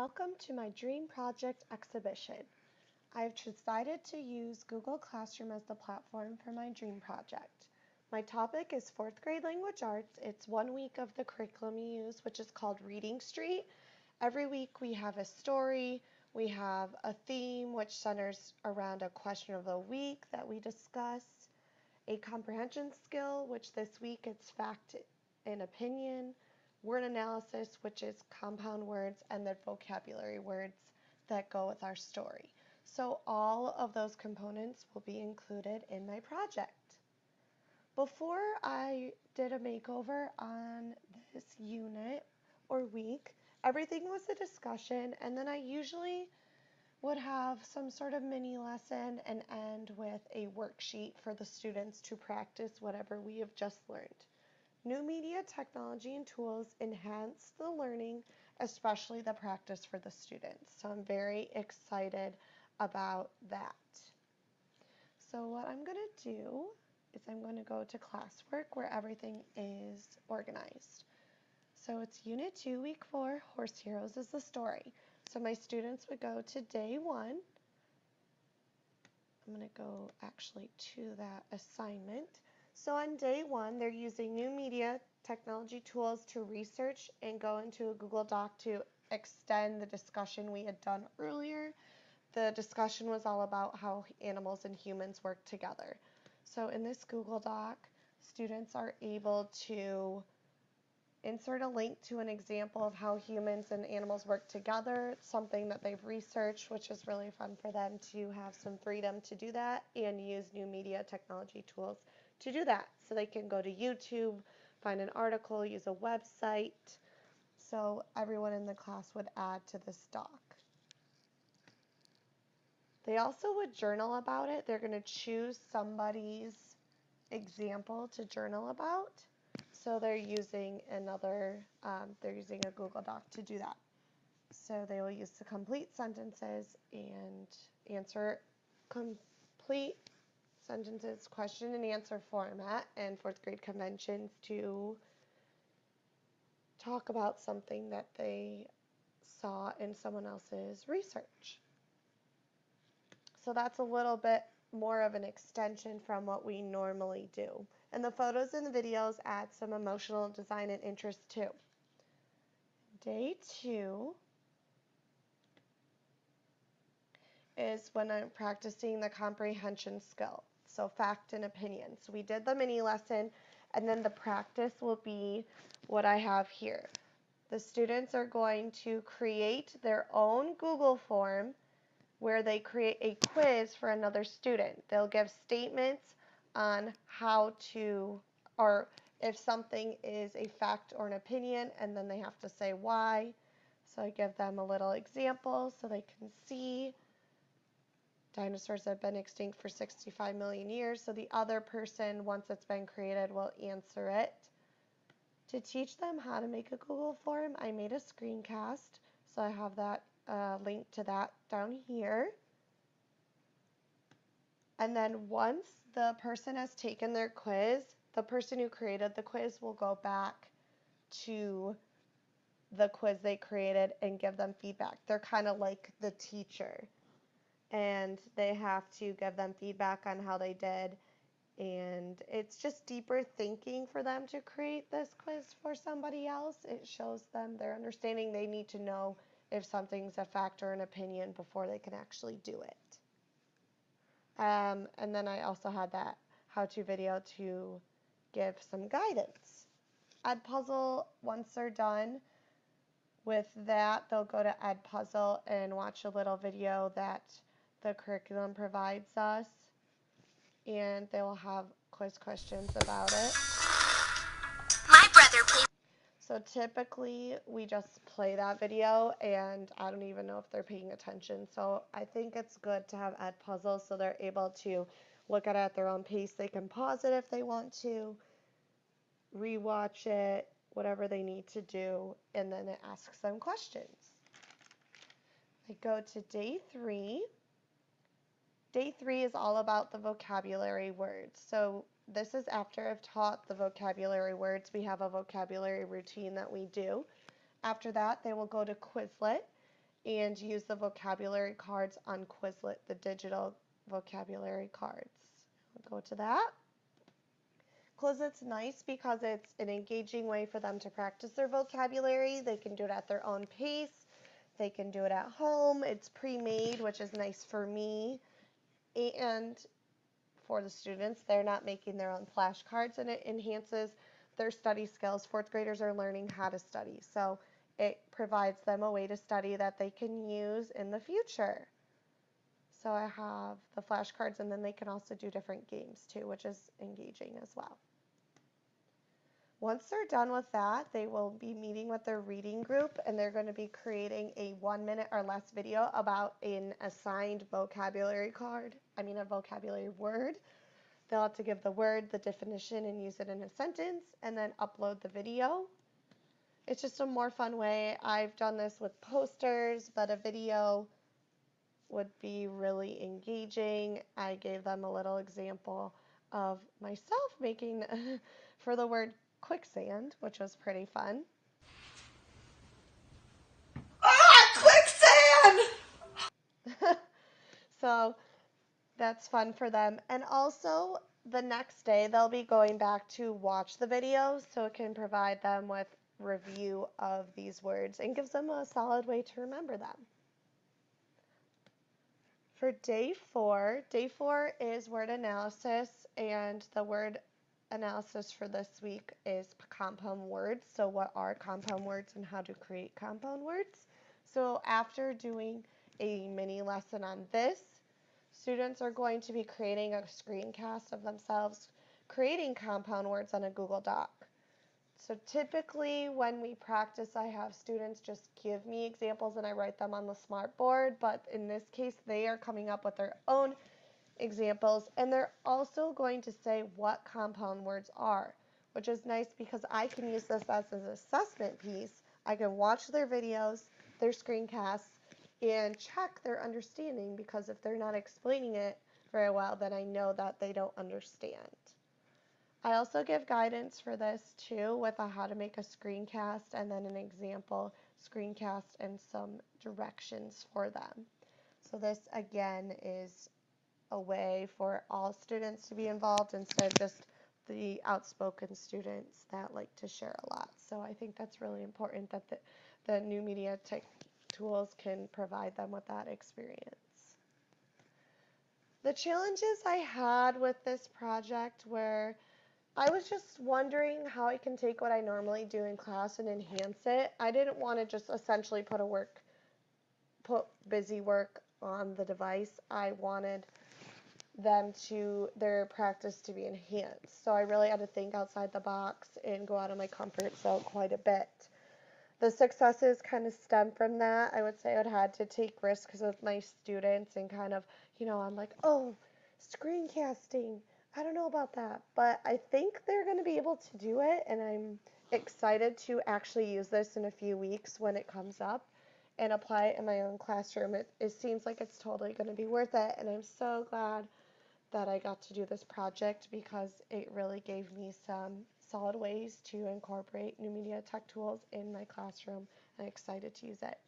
Welcome to my Dream Project exhibition. I've decided to use Google Classroom as the platform for my dream project. My topic is 4th grade language arts. It's 1 week of the curriculum we use, which is called Reading Street. Every week we have a story, we have a theme which centers around a question of the week that we discuss, a comprehension skill, which this week it's fact and opinion, word analysis, which is compound words, and then vocabulary words that go with our story. So all of those components will be included in my project. Before I did a makeover on this unit or week, everything was a discussion, and then I usually would have some sort of mini lesson and end with a worksheet for the students to practice whatever we have just learned. New media technology and tools enhance the learning, especially the practice for the students. So I'm very excited about that. So what I'm going to do is I'm going to go to classwork where everything is organized. So it's Unit 2, Week 4, Horse Heroes is the story. So my students would go to day 1. I'm going to go actually to that assignment. So on day 1, they're using new media technology tools to research and go into a Google Doc to extend the discussion we had done earlier. The discussion was all about how animals and humans work together. So in this Google Doc, students are able to insert a link to an example of how humans and animals work together. It's something that they've researched, which is really fun for them to have some freedom to do that and use new media technology tools to do that. So they can go to YouTube, find an article, use a website. So everyone in the class would add to this doc. They also would journal about it. They're going to choose somebody's example to journal about. So they're using a Google Doc to do that. So they will use the complete sentences and answer complete sentences, question and answer format, and 4th grade conventions to talk about something that they saw in someone else's research. So that's a little bit more of an extension from what we normally do. And the photos and the videos add some emotional design and interest too. Day 2 is when I'm practicing the comprehension skill. So fact and opinion. So we did the mini lesson, and then the practice will be what I have here. The students are going to create their own Google form where they create a quiz for another student. They'll give statements on how to, or if something is a fact or an opinion, and then they have to say why. So I give them a little example so they can see. Dinosaurs have been extinct for 65 million years, so the other person, once it's been created, will answer it. To teach them how to make a Google form, I made a screencast, so I have that link to that down here. And then once the person has taken their quiz, the person who created the quiz will go back to the quiz they created and give them feedback. They're kind of like the teacher, and they have to give them feedback on how they did. And it's just deeper thinking for them to create this quiz for somebody else. It shows them their understanding. They need to know if something's a fact or an opinion before they can actually do it. And then I also had that how-to video to give some guidance. Edpuzzle, once they're done with that, they'll go to Edpuzzle and watch a little video that the curriculum provides us, and they will have quiz questions about it. My brother plays. So typically we just play that video, and I don't even know if they're paying attention. So I think it's good to have Edpuzzle so they're able to look at it at their own pace. They can pause it if they want to, rewatch it, whatever they need to do, and then it asks them questions. I go to day 3. Day 3 is all about the vocabulary words. So this is after I've taught the vocabulary words. We have a vocabulary routine that we do. After that, they will go to Quizlet, and use the vocabulary cards on Quizlet, the digital vocabulary cards. I'll go to that. Quizlet's nice because it's an engaging way for them to practice their vocabulary. They can do it at their own pace. They can do it at home. It's pre-made, which is nice for me and for the students. They're not making their own flashcards, and it enhances their study skills. Fourth graders are learning how to study, so it provides them a way to study that they can use in the future. So I have the flashcards, and then they can also do different games too, which is engaging as well. Once they're done with that, they will be meeting with their reading group, and they're going to be creating a 1 minute or less video about an assigned vocabulary a vocabulary word. They'll have to give the word, the definition, and use it in a sentence, and then upload the video. It's just a more fun way. I've done this with posters, but a video would be really engaging. I gave them a little example of myself making for the word quicksand, which was pretty fun. Quicksand! So that's fun for them. And also, the next day, they'll be going back to watch the video, so it can provide them with review of these words and gives them a solid way to remember them. For day 4 is word analysis, and the word analysis for this week is compound words. So what are compound words and how to create compound words? So after doing a mini lesson on this, students are going to be creating a screencast of themselves creating compound words on a Google Doc. So typically when we practice, I have students just give me examples and I write them on the smart board, but in this case they are coming up with their own examples, and they're also going to say what compound words are, which is nice because I can use this as an assessment piece. I can watch their videos, their screencasts, and check their understanding, because if they're not explaining it very well, then I know that they don't understand. I also give guidance for this too, with how to make a screencast and then an example screencast and some directions for them. So this again is a way for all students to be involved instead of just the outspoken students that like to share a lot. So I think that's really important that the new media tech tools can provide them with that experience. The challenges I had with this project were I was just wondering how I can take what I normally do in class and enhance it. I didn't want to just essentially put busy work on the device. I wanted their practice to be enhanced. So I really had to think outside the box and go out of my comfort zone quite a bit. The successes kind of stem from that. I would say I had to take risks with my students and kind of, I'm like, oh, screencasting. I don't know about that, but I think they're going to be able to do it, and I'm excited to actually use this in a few weeks when it comes up and apply it in my own classroom. It seems like it's totally going to be worth it, and I'm so glad that I got to do this project because it really gave me some solid ways to incorporate new media tech tools in my classroom. I'm excited to use it.